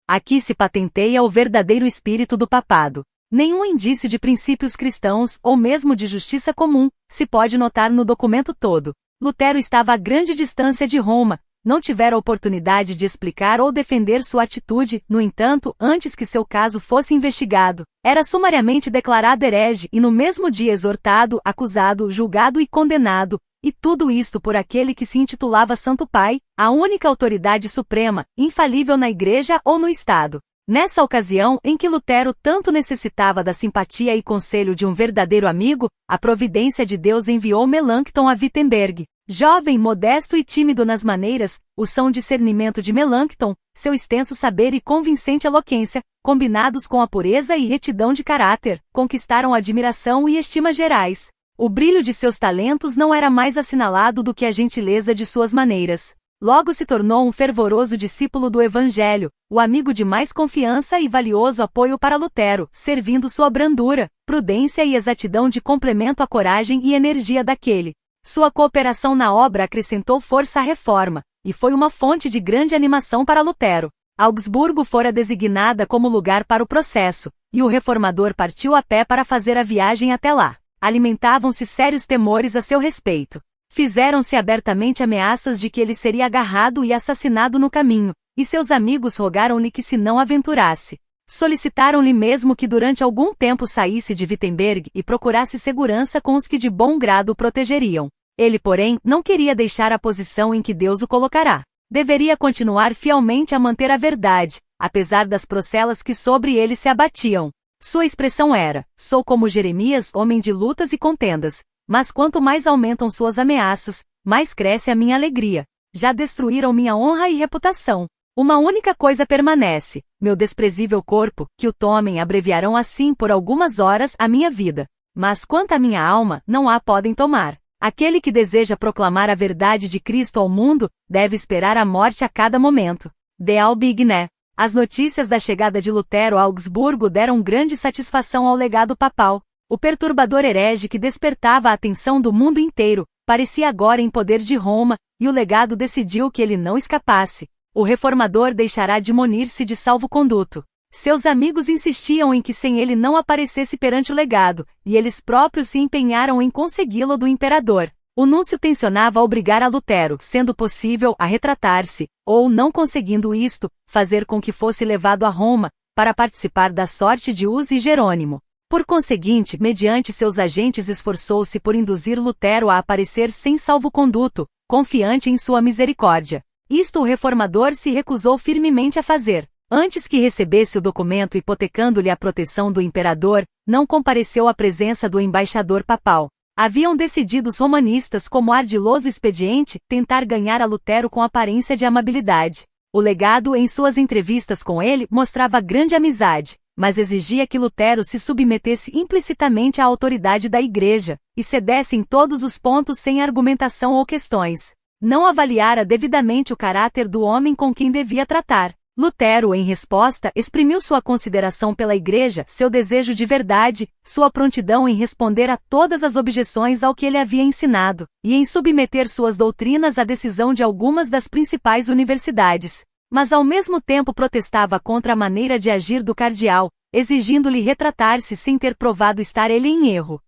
Aqui se patenteia o verdadeiro espírito do papado. Nenhum indício de princípios cristãos, ou mesmo de justiça comum, se pode notar no documento todo. Lutero estava a grande distância de Roma, não tivera oportunidade de explicar ou defender sua atitude, no entanto, antes que seu caso fosse investigado, era sumariamente declarado herege e no mesmo dia exortado, acusado, julgado e condenado, e tudo isto por aquele que se intitulava Santo Pai, a única autoridade suprema, infalível na Igreja ou no Estado. Nessa ocasião em que Lutero tanto necessitava da simpatia e conselho de um verdadeiro amigo, a providência de Deus enviou Melanchthon a Wittenberg. Jovem, modesto e tímido nas maneiras, o são discernimento de Melanchthon, seu extenso saber e convincente eloquência, combinados com a pureza e retidão de caráter, conquistaram admiração e estima gerais. O brilho de seus talentos não era mais assinalado do que a gentileza de suas maneiras. Logo se tornou um fervoroso discípulo do Evangelho, o amigo de mais confiança e valioso apoio para Lutero, servindo sua brandura, prudência e exatidão de complemento à coragem e energia daquele. Sua cooperação na obra acrescentou força à reforma, e foi uma fonte de grande animação para Lutero. Augsburgo fora designada como lugar para o processo, e o reformador partiu a pé para fazer a viagem até lá. Alimentavam-se sérios temores a seu respeito. Fizeram-se abertamente ameaças de que ele seria agarrado e assassinado no caminho, e seus amigos rogaram-lhe que se não aventurasse. Solicitaram-lhe mesmo que durante algum tempo saísse de Wittenberg e procurasse segurança com os que de bom grado o protegeriam. Ele, porém, não queria deixar a posição em que Deus o colocará. Deveria continuar fielmente a manter a verdade, apesar das procelas que sobre ele se abatiam. Sua expressão era: sou como Jeremias, homem de lutas e contendas, mas quanto mais aumentam suas ameaças, mais cresce a minha alegria. Já destruíram minha honra e reputação. Uma única coisa permanece: meu desprezível corpo, que o tomem abreviarão assim por algumas horas a minha vida. Mas quanto à minha alma, não a podem tomar. Aquele que deseja proclamar a verdade de Cristo ao mundo, deve esperar a morte a cada momento. De Albigné. As notícias da chegada de Lutero a Augsburgo deram grande satisfação ao legado papal. O perturbador herege que despertava a atenção do mundo inteiro, parecia agora em poder de Roma, e o legado decidiu que ele não escapasse. O reformador deixará de munir-se de salvo-conduto. Seus amigos insistiam em que sem ele não aparecesse perante o legado, e eles próprios se empenharam em consegui-lo do imperador. O núncio tencionava obrigar a Lutero, sendo possível, a retratar-se, ou, não conseguindo isto, fazer com que fosse levado a Roma, para participar da sorte de Hus e Jerônimo. Por conseguinte, mediante seus agentes esforçou-se por induzir Lutero a aparecer sem salvo-conduto, confiante em sua misericórdia. Isto o reformador se recusou firmemente a fazer. Antes que recebesse o documento hipotecando-lhe a proteção do imperador, não compareceu à presença do embaixador papal. Haviam decidido os romanistas como ardiloso expediente tentar ganhar a Lutero com aparência de amabilidade. O legado em suas entrevistas com ele mostrava grande amizade, mas exigia que Lutero se submetesse implicitamente à autoridade da Igreja, e cedesse em todos os pontos sem argumentação ou questões. Não avaliara devidamente o caráter do homem com quem devia tratar. Lutero, em resposta, exprimiu sua consideração pela Igreja, seu desejo de verdade, sua prontidão em responder a todas as objeções ao que ele havia ensinado, e em submeter suas doutrinas à decisão de algumas das principais universidades. Mas ao mesmo tempo protestava contra a maneira de agir do cardeal, exigindo-lhe retratar-se sem ter provado estar ele em erro.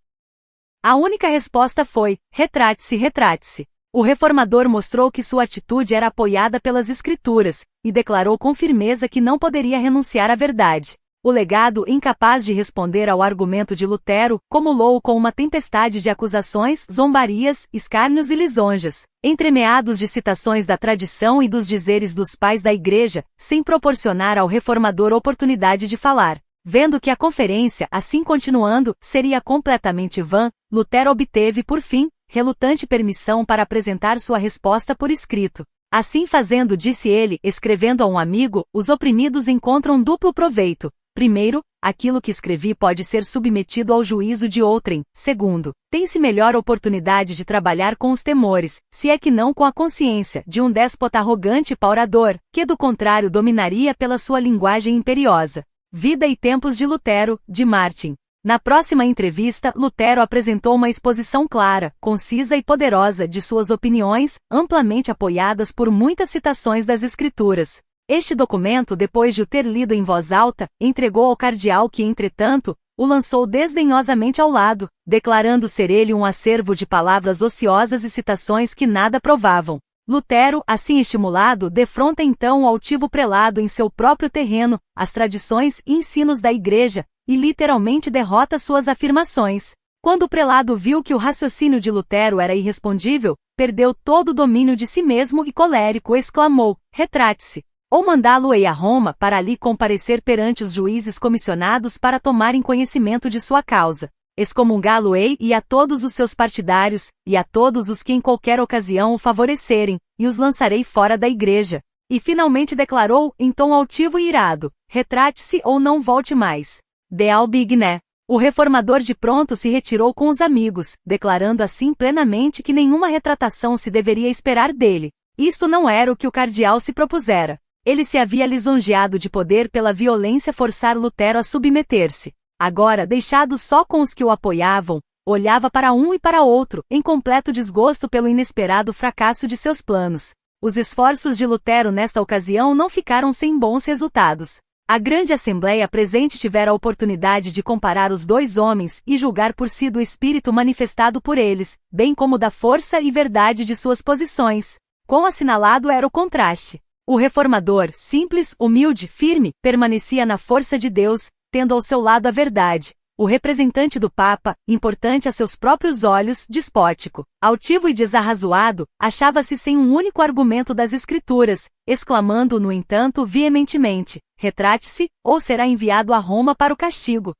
A única resposta foi: retrate-se, retrate-se. O reformador mostrou que sua atitude era apoiada pelas Escrituras, e declarou com firmeza que não poderia renunciar à verdade. O legado, incapaz de responder ao argumento de Lutero, comulou-o com uma tempestade de acusações, zombarias, escárnios e lisonjas, entremeados de citações da tradição e dos dizeres dos pais da Igreja, sem proporcionar ao reformador oportunidade de falar. Vendo que a conferência, assim continuando, seria completamente vã, Lutero obteve, por fim, relutante permissão para apresentar sua resposta por escrito. Assim fazendo, disse ele, escrevendo a um amigo, os oprimidos encontram duplo proveito. Primeiro, aquilo que escrevi pode ser submetido ao juízo de outrem. Segundo, tem-se melhor oportunidade de trabalhar com os temores, se é que não com a consciência, de um déspota arrogante e paurador, que do contrário dominaria pela sua linguagem imperiosa. Vida e Tempos de Lutero, de Martin. Na próxima entrevista, Lutero apresentou uma exposição clara, concisa e poderosa de suas opiniões, amplamente apoiadas por muitas citações das Escrituras. Este documento, depois de o ter lido em voz alta, entregou ao cardeal que, entretanto, o lançou desdenhosamente ao lado, declarando ser ele um acervo de palavras ociosas e citações que nada provavam. Lutero, assim estimulado, defronta então o altivo prelado em seu próprio terreno, as tradições e ensinos da Igreja, e literalmente derrota suas afirmações. Quando o prelado viu que o raciocínio de Lutero era irrespondível, perdeu todo o domínio de si mesmo e colérico exclamou: retrate-se! Ou mandá-lo-ei a Roma para ali comparecer perante os juízes comissionados para tomarem conhecimento de sua causa. Excomungá-lo-ei e a todos os seus partidários, e a todos os que em qualquer ocasião o favorecerem, e os lançarei fora da Igreja. E finalmente declarou, em tom altivo e irado: retrate-se ou não volte mais. De Albigné. O reformador de pronto se retirou com os amigos, declarando assim plenamente que nenhuma retratação se deveria esperar dele. Isto não era o que o cardeal se propusera. Ele se havia lisonjeado de poder pela violência forçar Lutero a submeter-se. Agora, deixado só com os que o apoiavam, olhava para um e para outro, em completo desgosto pelo inesperado fracasso de seus planos. Os esforços de Lutero nesta ocasião não ficaram sem bons resultados. A grande assembleia presente tivera a oportunidade de comparar os dois homens e julgar por si do espírito manifestado por eles, bem como da força e verdade de suas posições. Quão assinalado era o contraste! O reformador, simples, humilde, firme, permanecia na força de Deus, tendo ao seu lado a verdade. O representante do Papa, importante a seus próprios olhos, despótico, altivo e desarrazoado, achava-se sem um único argumento das Escrituras, exclamando, no entanto, veementemente: retrate-se, ou será enviado a Roma para o castigo.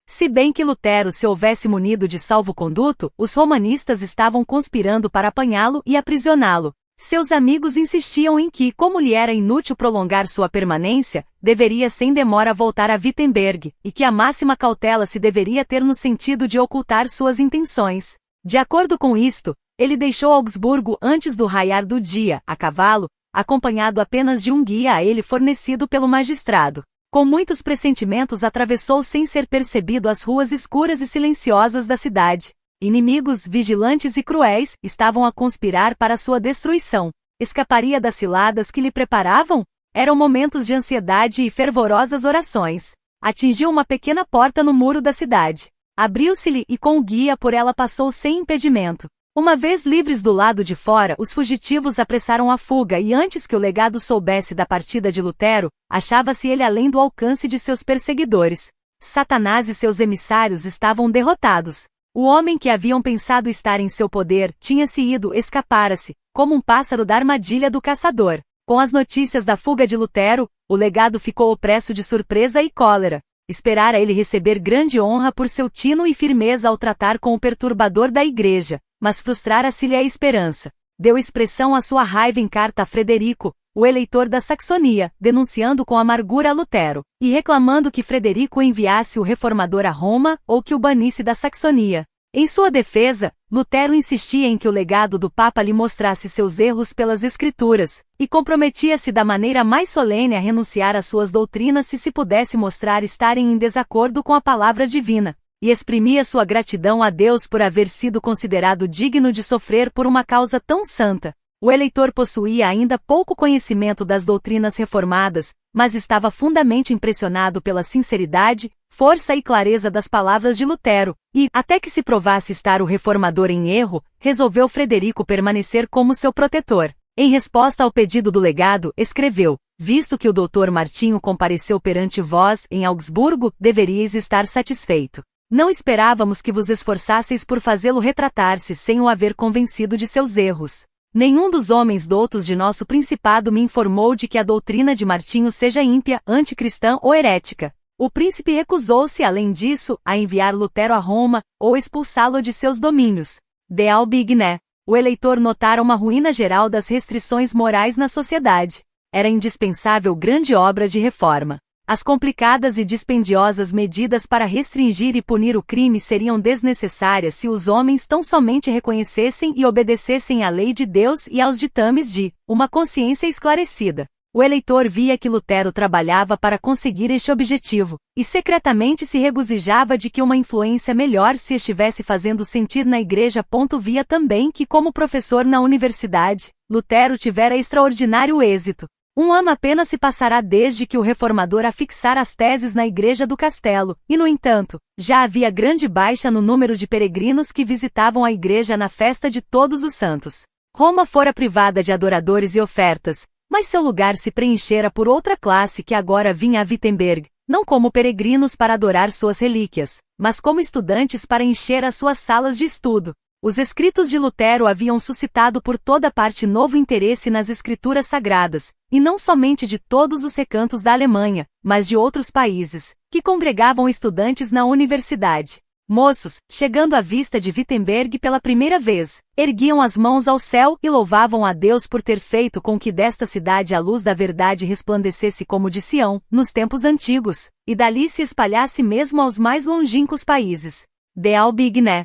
Se bem que Lutero se houvesse munido de salvo-conduto, os romanistas estavam conspirando para apanhá-lo e aprisioná-lo. Seus amigos insistiam em que, como lhe era inútil prolongar sua permanência, deveria sem demora voltar a Wittenberg, e que a máxima cautela se deveria ter no sentido de ocultar suas intenções. De acordo com isto, ele deixou Augsburgo antes do raiar do dia, a cavalo, acompanhado apenas de um guia a ele fornecido pelo magistrado. Com muitos pressentimentos atravessou sem ser percebido as ruas escuras e silenciosas da cidade. Inimigos, vigilantes e cruéis, estavam a conspirar para sua destruição. Escaparia das ciladas que lhe preparavam? Eram momentos de ansiedade e fervorosas orações. Atingiu uma pequena porta no muro da cidade. Abriu-se-lhe e com o guia por ela passou sem impedimento. Uma vez livres do lado de fora, os fugitivos apressaram a fuga e antes que o legado soubesse da partida de Lutero, achava-se ele além do alcance de seus perseguidores. Satanás e seus emissários estavam derrotados. O homem que haviam pensado estar em seu poder, tinha-se ido, escapara-se, como um pássaro da armadilha do caçador. Com as notícias da fuga de Lutero, o legado ficou opresso de surpresa e cólera. Esperara ele receber grande honra por seu tino e firmeza ao tratar com o perturbador da Igreja, mas frustrara-se-lhe a esperança. Deu expressão à sua raiva em carta a Frederico, o eleitor da Saxonia, denunciando com amargura Lutero, e reclamando que Frederico enviasse o reformador a Roma, ou que o banisse da Saxonia. Em sua defesa, Lutero insistia em que o legado do Papa lhe mostrasse seus erros pelas Escrituras, e comprometia-se da maneira mais solene a renunciar às suas doutrinas se pudesse mostrar estarem em desacordo com a palavra divina, e exprimia sua gratidão a Deus por haver sido considerado digno de sofrer por uma causa tão santa. O eleitor possuía ainda pouco conhecimento das doutrinas reformadas, mas estava fundamente impressionado pela sinceridade, força e clareza das palavras de Lutero, e, até que se provasse estar o reformador em erro, resolveu Frederico permanecer como seu protetor. Em resposta ao pedido do legado, escreveu: visto que o Dr. Martinho compareceu perante vós em Augsburgo, deveríeis estar satisfeito. Não esperávamos que vos esforçasseis por fazê-lo retratar-se sem o haver convencido de seus erros. Nenhum dos homens doutos de nosso principado me informou de que a doutrina de Martinho seja ímpia, anticristã ou herética. O príncipe recusou-se, além disso, a enviar Lutero a Roma, ou expulsá-lo de seus domínios. De Albigné. O eleitor notara uma ruína geral das restrições morais na sociedade. Era indispensável grande obra de reforma. As complicadas e dispendiosas medidas para restringir e punir o crime seriam desnecessárias se os homens tão somente reconhecessem e obedecessem à lei de Deus e aos ditames de uma consciência esclarecida. O eleitor via que Lutero trabalhava para conseguir este objetivo, e secretamente se regozijava de que uma influência melhor se estivesse fazendo sentir na Igreja. Via também que, como professor na universidade, Lutero tivera extraordinário êxito. Um ano apenas se passará desde que o reformador afixara as teses na Igreja do Castelo, e no entanto, já havia grande baixa no número de peregrinos que visitavam a igreja na festa de Todos os Santos. Roma fora privada de adoradores e ofertas, mas seu lugar se preenchera por outra classe que agora vinha a Wittenberg, não como peregrinos para adorar suas relíquias, mas como estudantes para encher as suas salas de estudo. Os escritos de Lutero haviam suscitado por toda parte novo interesse nas escrituras sagradas, e não somente de todos os recantos da Alemanha, mas de outros países, que congregavam estudantes na universidade. Moços, chegando à vista de Wittenberg pela primeira vez, erguiam as mãos ao céu e louvavam a Deus por ter feito com que desta cidade a luz da verdade resplandecesse como de Sião, nos tempos antigos, e dali se espalhasse mesmo aos mais longínquos países. De Albigné.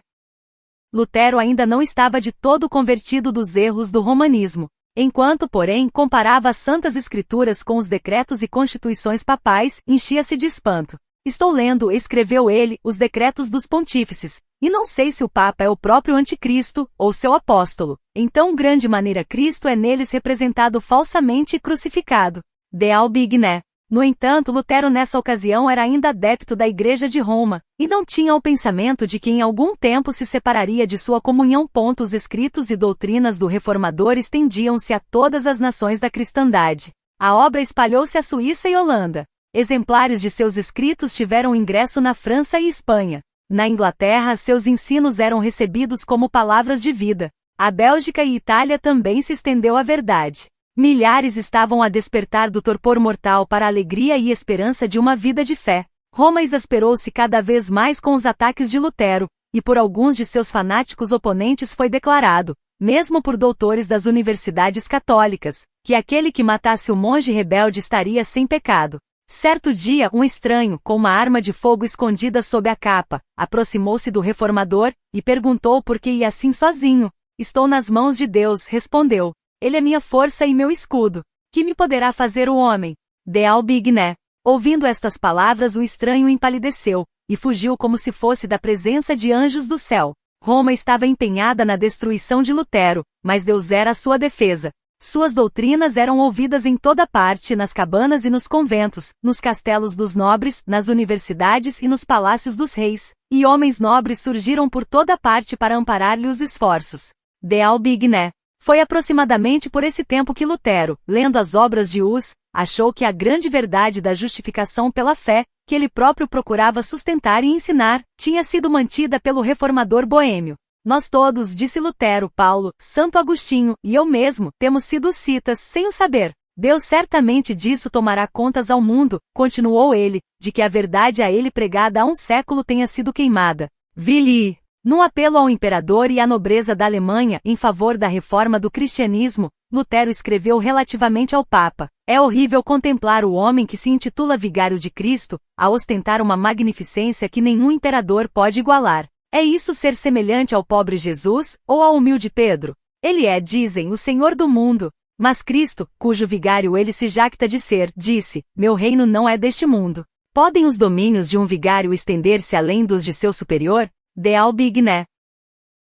Lutero ainda não estava de todo convertido dos erros do romanismo. Enquanto, porém, comparava as Santas Escrituras com os decretos e constituições papais, enchia-se de espanto. Estou lendo, escreveu ele, os decretos dos pontífices, e não sei se o Papa é o próprio Anticristo, ou seu apóstolo. Então, grande maneira Cristo é neles representado falsamente e crucificado. De Albigné. No entanto, Lutero nessa ocasião era ainda adepto da Igreja de Roma, e não tinha o pensamento de que em algum tempo se separaria de sua comunhão. Os escritos e doutrinas do reformador estendiam-se a todas as nações da cristandade. A obra espalhou-se à Suíça e Holanda. Exemplares de seus escritos tiveram ingresso na França e Espanha. Na Inglaterra, seus ensinos eram recebidos como palavras de vida. A Bélgica e Itália também se estendeu a verdade. Milhares estavam a despertar do torpor mortal para a alegria e esperança de uma vida de fé. Roma exasperou-se cada vez mais com os ataques de Lutero, e por alguns de seus fanáticos oponentes foi declarado, mesmo por doutores das universidades católicas, que aquele que matasse o monge rebelde estaria sem pecado. Certo dia, um estranho, com uma arma de fogo escondida sob a capa, aproximou-se do reformador, e perguntou por que ia assim sozinho. Estou nas mãos de Deus, respondeu. Ele é minha força e meu escudo. Que me poderá fazer o homem? De Albigné. Ouvindo estas palavras, o estranho empalideceu, e fugiu como se fosse da presença de anjos do céu. Roma estava empenhada na destruição de Lutero, mas Deus era a sua defesa. Suas doutrinas eram ouvidas em toda parte, nas cabanas e nos conventos, nos castelos dos nobres, nas universidades e nos palácios dos reis, e homens nobres surgiram por toda parte para amparar-lhe os esforços. De Albigné. Foi aproximadamente por esse tempo que Lutero, lendo as obras de Hus, achou que a grande verdade da justificação pela fé, que ele próprio procurava sustentar e ensinar, tinha sido mantida pelo reformador boêmio. Nós todos, disse Lutero, Paulo, Santo Agostinho, e eu mesmo, temos sido citas, sem o saber. Deus certamente disso tomará contas ao mundo, continuou ele, de que a verdade a ele pregada há um século tenha sido queimada. Vili. Num apelo ao imperador e à nobreza da Alemanha em favor da reforma do cristianismo, Lutero escreveu relativamente ao Papa: é horrível contemplar o homem que se intitula vigário de Cristo, a ostentar uma magnificência que nenhum imperador pode igualar. É isso ser semelhante ao pobre Jesus, ou ao humilde Pedro? Ele é, dizem, o Senhor do mundo. Mas Cristo, cujo vigário ele se jacta de ser, disse: meu reino não é deste mundo. Podem os domínios de um vigário estender-se além dos de seu superior? De Albigné.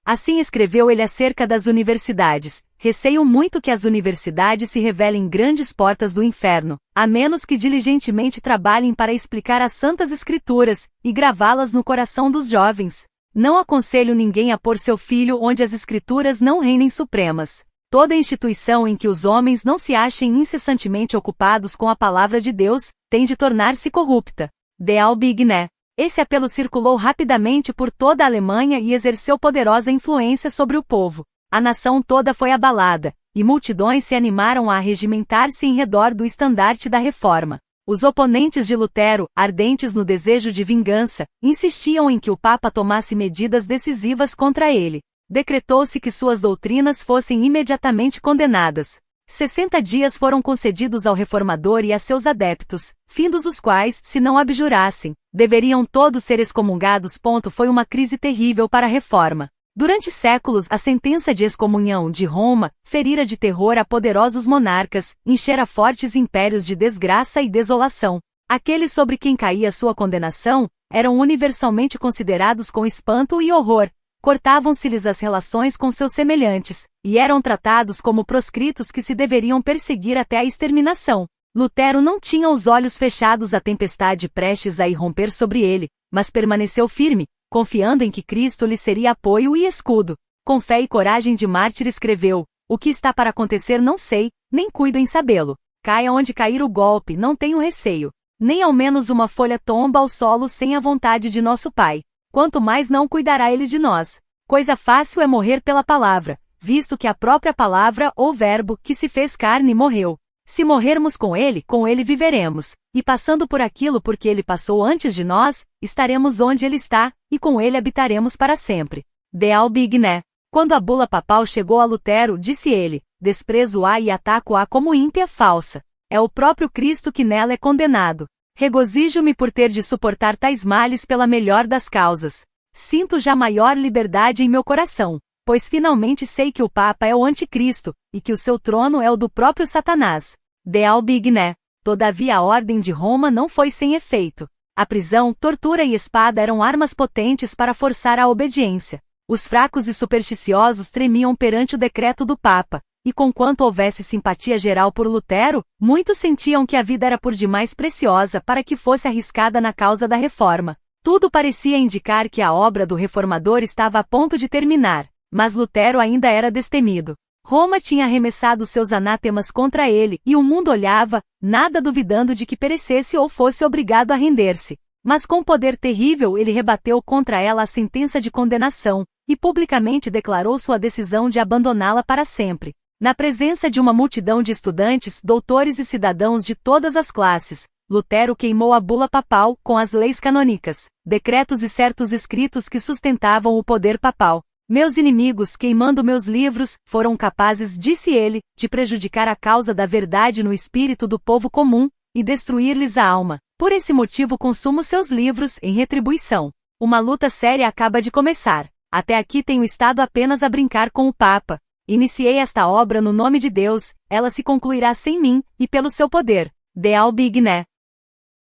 Assim escreveu ele acerca das universidades: receio muito que as universidades se revelem grandes portas do inferno, a menos que diligentemente trabalhem para explicar as santas escrituras, e gravá-las no coração dos jovens. Não aconselho ninguém a pôr seu filho onde as escrituras não reinem supremas. Toda instituição em que os homens não se achem incessantemente ocupados com a palavra de Deus, tem de tornar-se corrupta. De Albigné. Esse apelo circulou rapidamente por toda a Alemanha e exerceu poderosa influência sobre o povo. A nação toda foi abalada, e multidões se animaram a regimentar-se em redor do estandarte da reforma. Os oponentes de Lutero, ardentes no desejo de vingança, insistiam em que o Papa tomasse medidas decisivas contra ele. Decretou-se que suas doutrinas fossem imediatamente condenadas. 60 dias foram concedidos ao reformador e a seus adeptos, findos os quais, se não abjurassem, deveriam todos ser excomungados. Foi uma crise terrível para a reforma. Durante séculos, a sentença de excomunhão de Roma ferira de terror a poderosos monarcas, enchera fortes impérios de desgraça e desolação. Aqueles sobre quem caía sua condenação eram universalmente considerados com espanto e horror. Cortavam-se-lhes as relações com seus semelhantes, e eram tratados como proscritos que se deveriam perseguir até a exterminação. Lutero não tinha os olhos fechados à tempestade prestes a irromper sobre ele, mas permaneceu firme, confiando em que Cristo lhe seria apoio e escudo. Com fé e coragem de mártir escreveu: o que está para acontecer não sei, nem cuido em sabê-lo. Caia onde cair o golpe, não tenho receio. Nem ao menos uma folha tomba ao solo sem a vontade de nosso Pai. Quanto mais não cuidará ele de nós. Coisa fácil é morrer pela palavra, visto que a própria palavra ou verbo que se fez carne morreu. Se morrermos com ele viveremos, e passando por aquilo porque ele passou antes de nós, estaremos onde ele está, e com ele habitaremos para sempre. De Albigné. Quando a bula papal chegou a Lutero, disse ele: desprezo-a e ataco-a como ímpia falsa. É o próprio Cristo que nela é condenado. Regozijo-me por ter de suportar tais males pela melhor das causas. Sinto já maior liberdade em meu coração, pois finalmente sei que o Papa é o Anticristo, e que o seu trono é o do próprio Satanás. De Albigné. Todavia a ordem de Roma não foi sem efeito. A prisão, tortura e espada eram armas potentes para forçar a obediência. Os fracos e supersticiosos tremiam perante o decreto do Papa, e conquanto houvesse simpatia geral por Lutero, muitos sentiam que a vida era por demais preciosa para que fosse arriscada na causa da reforma. Tudo parecia indicar que a obra do reformador estava a ponto de terminar, mas Lutero ainda era destemido. Roma tinha arremessado seus anátemas contra ele, e o mundo olhava, nada duvidando de que perecesse ou fosse obrigado a render-se. Mas com poder terrível ele rebateu contra ela a sentença de condenação, e publicamente declarou sua decisão de abandoná-la para sempre. Na presença de uma multidão de estudantes, doutores e cidadãos de todas as classes, Lutero queimou a bula papal com as leis canônicas, decretos e certos escritos que sustentavam o poder papal. Meus inimigos, queimando meus livros, foram capazes, disse ele, de prejudicar a causa da verdade no espírito do povo comum, e destruir-lhes a alma. Por esse motivo consumo seus livros, em retribuição. Uma luta séria acaba de começar. Até aqui tenho estado apenas a brincar com o Papa. Iniciei esta obra no nome de Deus, ela se concluirá sem mim, e pelo seu poder. De Albigné.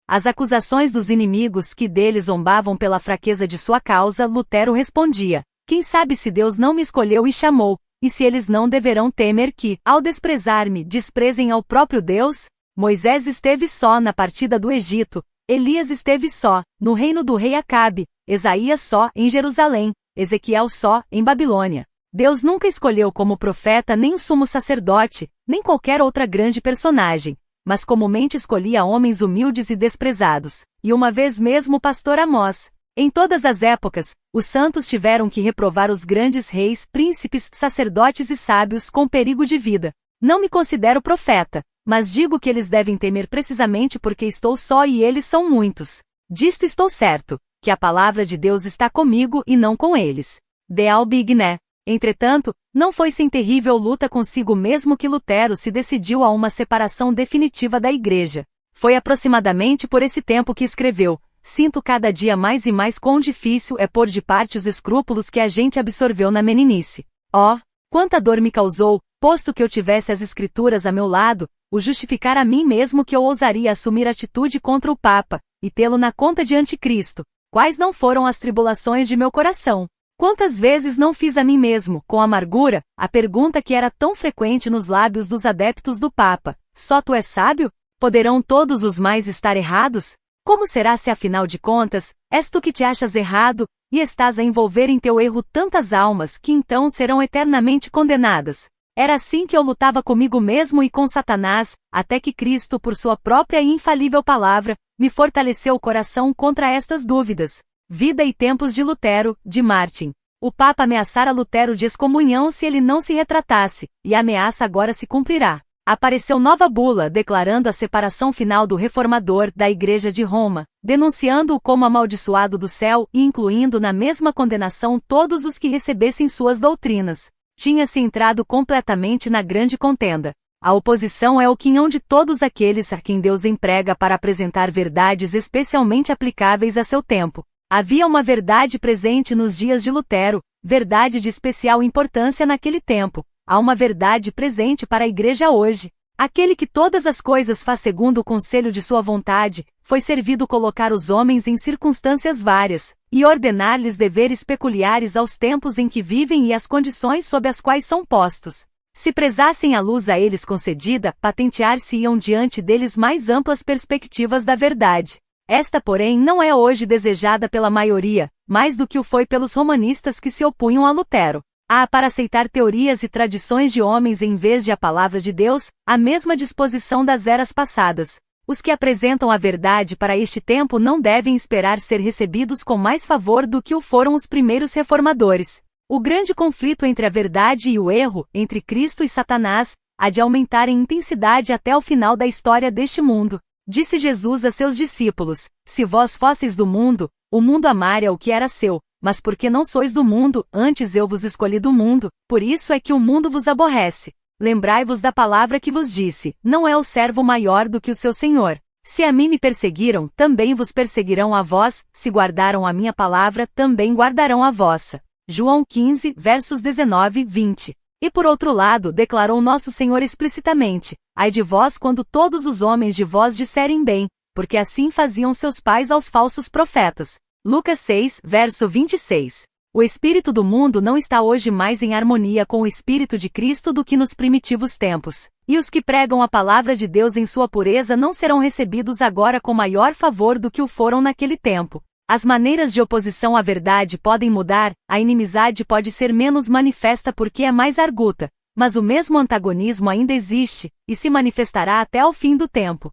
Às acusações dos inimigos que dele zombavam pela fraqueza de sua causa, Lutero respondia: quem sabe se Deus não me escolheu e chamou, e se eles não deverão temer que, ao desprezar-me, desprezem ao próprio Deus? Moisés esteve só na partida do Egito, Elias esteve só, no reino do rei Acabe, Isaías só, em Jerusalém, Ezequiel só, em Babilônia. Deus nunca escolheu como profeta nem o sumo sacerdote, nem qualquer outra grande personagem, mas comumente escolhia homens humildes e desprezados, e uma vez mesmo o pastor Amós. Em todas as épocas, os santos tiveram que reprovar os grandes reis, príncipes, sacerdotes e sábios com perigo de vida. Não me considero profeta, mas digo que eles devem temer precisamente porque estou só e eles são muitos. Disto estou certo, que a palavra de Deus está comigo e não com eles. De Albigné. Entretanto, não foi sem terrível luta consigo mesmo que Lutero se decidiu a uma separação definitiva da Igreja. Foi aproximadamente por esse tempo que escreveu: sinto cada dia mais e mais quão difícil é pôr de parte os escrúpulos que a gente absorveu na meninice. Oh, quanta dor me causou, posto que eu tivesse as Escrituras a meu lado, o justificar a mim mesmo que eu ousaria assumir atitude contra o Papa, e tê-lo na conta de Anticristo. Quais não foram as tribulações de meu coração? Quantas vezes não fiz a mim mesmo, com amargura, a pergunta que era tão frequente nos lábios dos adeptos do Papa: só tu és sábio? Poderão todos os mais estar errados? Como será se afinal de contas, és tu que te achas errado, e estás a envolver em teu erro tantas almas que então serão eternamente condenadas? Era assim que eu lutava comigo mesmo e com Satanás, até que Cristo, por sua própria e infalível palavra, me fortaleceu o coração contra estas dúvidas. Vida e Tempos de Lutero, de Martin. O Papa ameaçara Lutero de excomunhão se ele não se retratasse, e a ameaça agora se cumprirá. Apareceu nova bula declarando a separação final do reformador da Igreja de Roma, denunciando-o como amaldiçoado do céu e incluindo na mesma condenação todos os que recebessem suas doutrinas. Tinha-se entrado completamente na grande contenda. A oposição é o quinhão de todos aqueles a quem Deus emprega para apresentar verdades especialmente aplicáveis a seu tempo. Havia uma verdade presente nos dias de Lutero, verdade de especial importância naquele tempo. Há uma verdade presente para a Igreja hoje. Aquele que todas as coisas faz segundo o conselho de sua vontade, foi servido colocar os homens em circunstâncias várias, e ordenar-lhes deveres peculiares aos tempos em que vivem e às condições sob as quais são postos. Se prezassem a luz a eles concedida, patentear-se-iam diante deles mais amplas perspectivas da verdade. Esta, porém, não é hoje desejada pela maioria, mais do que o foi pelos romanistas que se opunham a Lutero. Há, para aceitar teorias e tradições de homens em vez de a palavra de Deus, a mesma disposição das eras passadas. Os que apresentam a verdade para este tempo não devem esperar ser recebidos com mais favor do que o foram os primeiros reformadores. O grande conflito entre a verdade e o erro, entre Cristo e Satanás, há de aumentar em intensidade até o final da história deste mundo. Disse Jesus a seus discípulos: se vós fosseis do mundo, o mundo amaria o que era seu, mas porque não sois do mundo, antes eu vos escolhi do mundo, por isso é que o mundo vos aborrece. Lembrai-vos da palavra que vos disse: não é o servo maior do que o seu senhor. Se a mim me perseguiram, também vos perseguirão a vós, se guardaram a minha palavra, também guardarão a vossa. João 15, versos 19 e 20. E por outro lado, declarou nosso Senhor explicitamente: ai de vós quando todos os homens de vós disserem bem, porque assim faziam seus pais aos falsos profetas. Lucas 6, verso 26. O espírito do mundo não está hoje mais em harmonia com o espírito de Cristo do que nos primitivos tempos, e os que pregam a palavra de Deus em sua pureza não serão recebidos agora com maior favor do que o foram naquele tempo. As maneiras de oposição à verdade podem mudar, a inimizade pode ser menos manifesta porque é mais arguta, mas o mesmo antagonismo ainda existe, e se manifestará até ao fim do tempo.